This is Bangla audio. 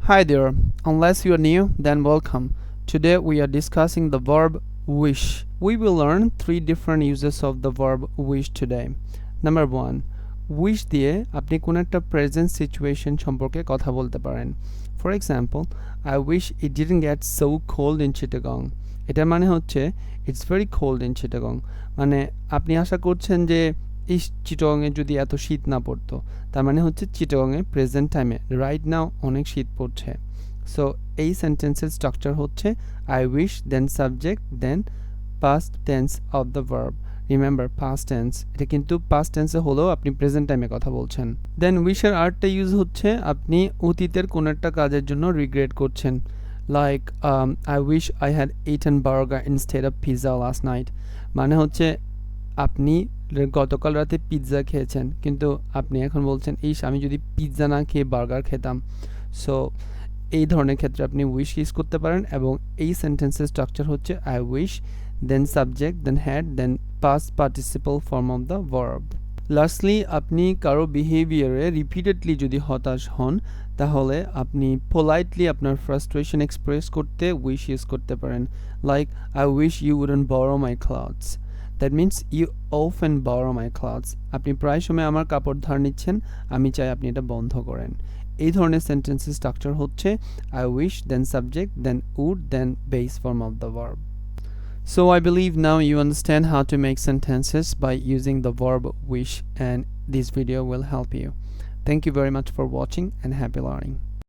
Hi there, unless you are new, then welcome. Today we are discussing the verb wish. We will learn three different uses of the verb wish today. Number 1, wish দিয়ে আপনি কোন একটা present situation সম্পর্কে কথা বলতে পারেন. For example, I wish it didn't get so cold in Chittagong. এটার মানে হচ্ছে it's very cold in Chittagong. মানে আপনি আশা করছেন যে এই চিটাগংয়ে যদি এত শীত না পড়তো, তার মানে হচ্ছে চিটাগংয়ে প্রেজেন্ট টাইমে রাইট নাও অনেক শীত পড়ছে. সো এই সেন্টেন্সের স্ট্রাকচার হচ্ছে I wish then subject then past tense of the verb. Remember past tense, এটা কিন্তু পাস্ট টেন্সে হলেও আপনি প্রেজেন্ট টাইমে কথা বলছেন. দেন উইশের আরেকটা ইউজ হচ্ছে আপনি অতীতের কোনো একটা কাজের জন্য রিগ্রেট করছেন. Like I wish I had eaten burger instead of pizza last night. মানে হচ্ছে আপনি গতকাল রাতে পিৎজা খেয়েছেন, কিন্তু আপনি এখন বলছেন ইস আমি যদি পিৎজা না খেয়ে বার্গার খেতাম. সো এই ধরনের ক্ষেত্রে আপনি উইশ ইউজ করতে পারেন, এবং এই সেন্টেন্সের স্ট্রাকচার হচ্ছে I wish then subject then had then past participle form of the verb. Lastly, আপনি কারো বিহেভিয়ারে রিপিটেডলি যদি হতাশ হন, তাহলে আপনি পোলাইটলি আপনার ফ্রাস্ট্রেশন এক্সপ্রেস করতে উইশ ইউজ করতে পারেন. Like I wish you wouldn't borrow my clothes. That means you often borrow my clothes. আপনি প্রায় সময় আমার কাপড় ধার নিচ্ছেন, আমি চাই আপনি এটা বন্ধ করেন. এই ধরনের সেন্টেন্সের স্ট্রাকচার হচ্ছে I wish then subject then would then base form of the verb. So I believe now you understand how to make sentences by using the verb wish, and this video will help you. Thank you very much for watching and happy learning.